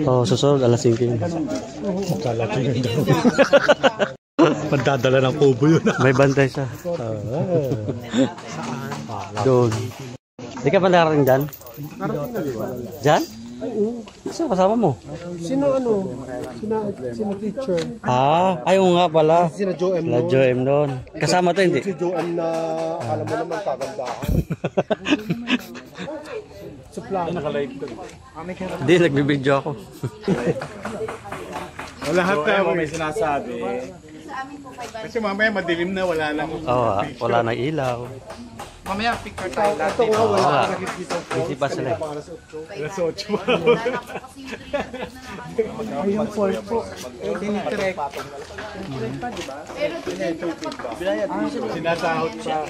Oh, susunod alas 5 yun. Pagdadala ng kubo yun. May bantay siya. Doon. Di ka ba narating dyan? Dyan? Sino kasama mo? Sino Sino teacher? Ayaw nga pala. Sino Joem La Joem noon. Kasama to hindi? Si Joem na alam mo naman kagandahan. Supply. Nakalive ko. Hindi, nagbibideo ako. Lahat tayo may sinasabi. Kasi mamaya madilim na, wala lang. Wala nang ilaw. Mamaya picture tayo lahat. Ito nga wala. Busy pa sila. Alas 8 pa. Ayun po. Tinitrek. Sinasahod pa.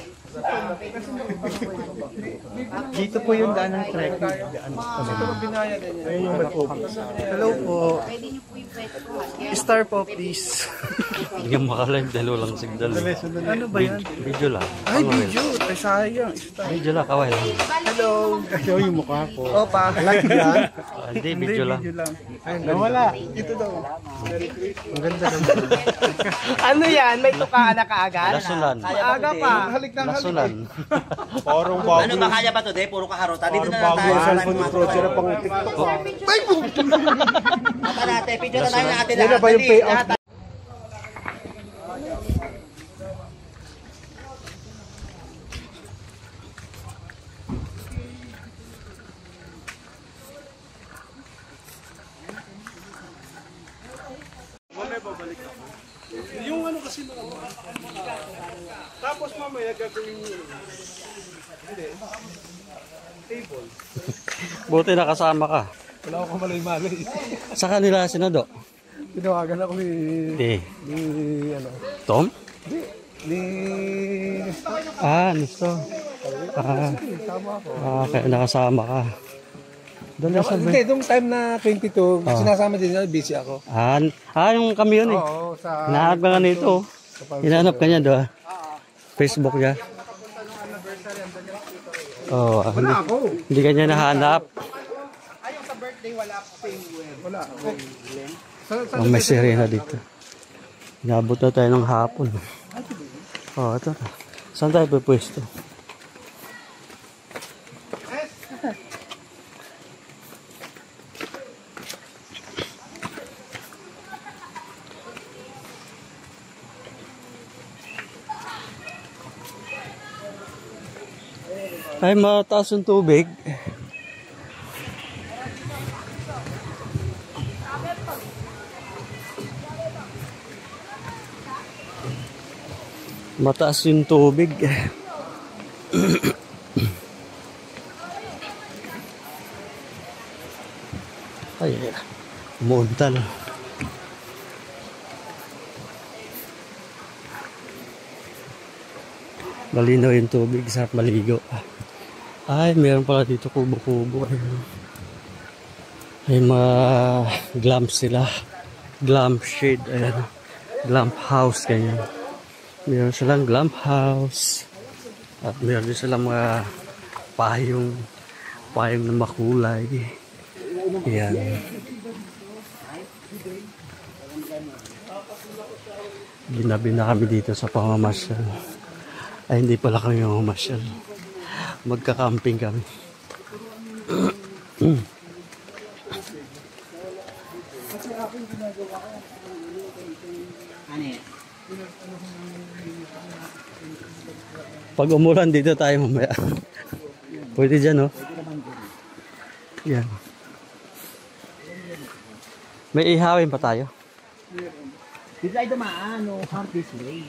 Dito po yung daan ng trek. Ayun yung mag-open. Hello po. Star po please. Hindi ka makalive dahil walang signal. Ano ba yan? Video lang. Ay video. Ay sayang. Star. Video lang, kaway lang. Hello. Ayaw yung mukha ko. Opa. Like yan. Hindi, video lang. Nawala. Ito daw. Ang ganda naman. Ano yan? May tukaan na kaagad? Lasunan. Maaga pa. Halik ng Lasunan. Parang bago. Ano ba kaya ba to, de? Puro kaharota. Dito na lang Bago tayo yung sa cellphone ni Roger pang TikTok. Mata natin. Picture na tayo natin Yan na ba yung payout? Yung ano kasi mga tapos mamaya gagawin nyo. Hindi. Table. Buti nakasama ka. Wala akong malay-malay. Sa kanila, sinado? Tinawagan ako ni Tom? ni Gusto. tama ako. Kaya nakasama ka. Doon na Hindi, nung time na 22, sinasama din nila, busy ako. Yung kami yun eh. Oo, sa Hinahanap ka nga nito. Hinahanap ka niya doon. Facebook niya. Hindi ka niya nahanap. Ayun sa birthday wala po penguin. wala. May sirena dito. Inabot na tayo ng hapon. Ito. Saan tayo pupwesto? Ay, mataas yung tubig. Mataas yung tubig. Ay, umuuntal. Malinaw yung tubig, sarap maligo. Ay, meron pala dito kubo-kubo. Ay, mga glam sila. Glam shade. Ayan. Glam house, ganyan. Meron silang glam house. At meron din silang mga payong na makulay. Ayan. Ginabi na kami dito sa pamamasyal. Ay, hindi pala kami mamasyal. Magka-camping kami. Pag umulan dito tayo mamaya. Pwede dyan, oh. Yan. May ihawin pa tayo. Dito tayo dumaan, no? Come this way.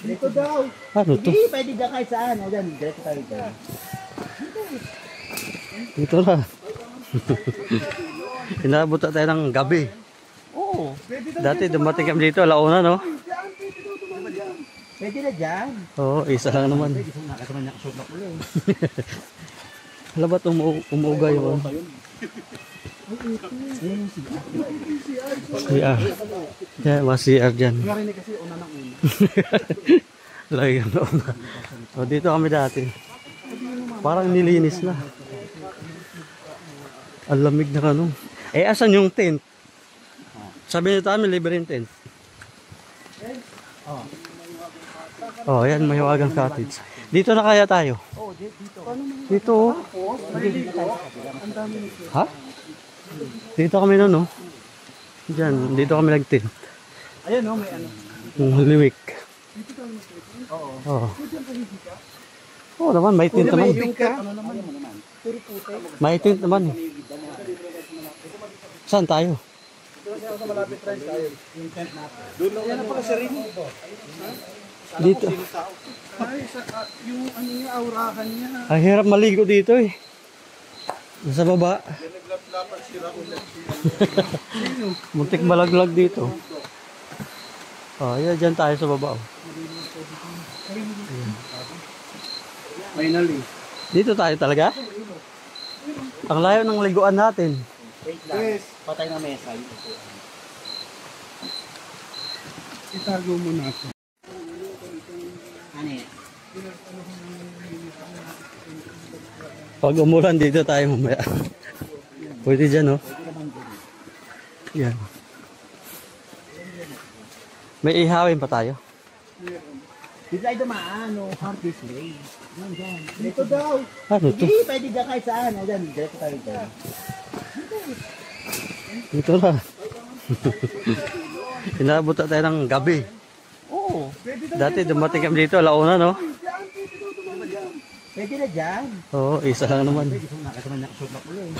Dito daw. Ano to? Hindi, pwede dyan kahit saan. O dyan, diretso tayo dyan. Dito na. Inabot na tayo ng gabi. Oo. Dati dumating kami dito, alauna, no? Pwede na dyan. Oo, isa lang naman. Nakasama niya kasublak ulit. Alam ba't umuuga yung ano? CR. Yeah, mas CR dyan. Narinig kasi una ng una. Lagi yung una. O, dito kami dati. Parang nilinis na. Ang lamig na kanong. Eh, asan yung tent? Sabi nito kami, libre yung tent. Oh, yan, Mahiwagang Cottage. Dito na kaya tayo? Dito. Oh. Ha? Dito kami nun, no? Diyan, dito kami nag-tent. Ayan o, may ano. Yung Holy Week. Oo. Oo naman, may tent naman. May tent naman. Saan tayo? Yan na pala sa ring. Dito. Ay, yung ano niya, aurahan niya. Ang hirap maligo dito eh. Nasa baba. Muntik malaglag dito. Oh, yeah, dyan tayo sa baba. Oh. Finally. Dito tayo talaga? Ang layo ng liguan natin. Wait lang. Patay na mesa. Itago mo natin. Ano yan? Pag umulan dito tayo mamaya. Pwede dyan, oh. Yan. May ihawin pa tayo. Dito tayo dumaan, no? Harvest Way. Yan, dyan. Dito daw. Ano to? Hindi, pwede dyan kahit saan. O, dyan, diretso tayo dyan. Dito na. Inabot na tayo ng gabi. Oo. Dati dumating kami dito, alauna, no? Pwede na dyan. Oo, isa lang naman. Pwede kung nakataman nakasulat ulit.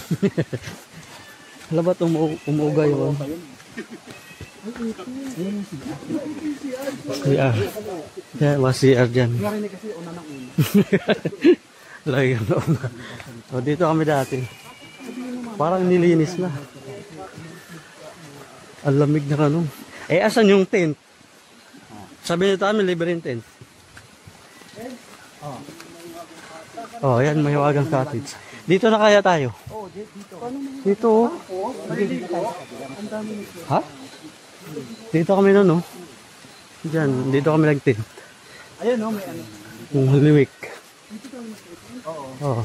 Hala ba't umuuga yun? CR. Yan, mga CR dyan. Narinig kasi una ng una. Lagi yung nauna. O, dito kami dati. Parang nilinis na. Ang lamig na kanong. Eh, asan yung tent? Sabi nito kami, libre yung tent. Oh, yan, Mahiwagang Cottage. Dito na kaya tayo? Dito. Oh. Ha? Dito kami nun, no? Diyan, dito kami nag-tent. Ayan o, may ano. Yung Holy Week. Oo.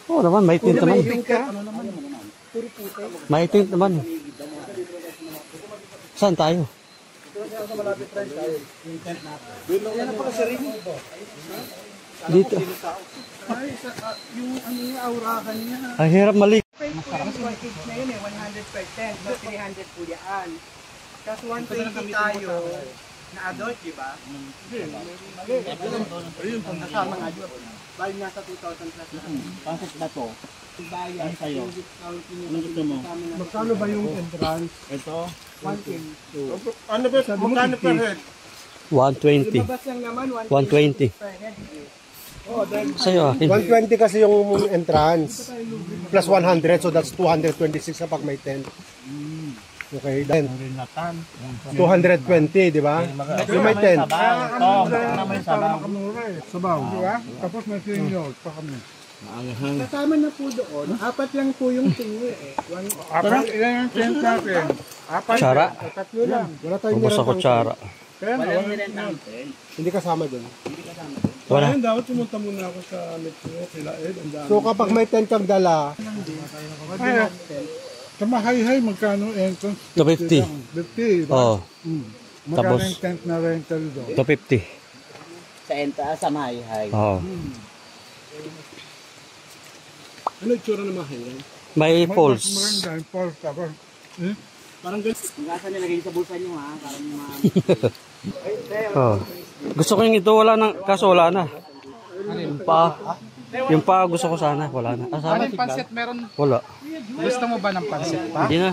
Oo naman, may tent naman. May tent naman. Saan tayo? Yan na pala sa ring. Dito. Ay, yung ano niya, aurahan niya. Ang hirap maligo. Yung package na yun eh, 100%. No, 300 po yan. Kasi 120 tayo na adult, di ba? Ayun, kasama nga adult. Bali nasa 2,000 plus. Concept na to. Bayan. Ano sa'yo? Anong gusto mo? Magkano ba yung entrance? Ito? 1K. Ano ba? Magkano per head? 120. Lumabas lang naman, 120. per head. Sa'yo akin. 120 kasi yung entrance. Plus 100, so that's 226 kapag may tent. Okay, then 220, di ba? Yung may tent. Sabaw, di ba? Tapos may senior pa kami. Kasama na po doon. 4 lang po yung tingi eh. Apat? Ilan ang tent natin? Apat? Tsara. Tatlo lang. Wala tayong Ubus ako tsara. Walang nirentang tent. Hindi kasama doon. Wala. Dapat pumunta muna ako sa metro, sila Ed. So kapag may tent kang dala, Sa mahay-hay, magkano entrance? 250. 50, ba? Oo. Magkano Tapos, yung tent na rental doon? 250. Sa enta, sa mahay-hay. Oo. Ano yung tsura ng mahay-hay? May falls. Maganda yung falls. Tapos, parang ganun. Kung saan nilagay sa bulsa nyo ha, parang mga... Oh. Gusto ko yung ito, wala na. Kaso wala na. Yung pa. Yung pa gusto ko sana, wala na. Ah, sana Pansit meron? wala. Gusto mo ba ng pansit pa? Hindi na.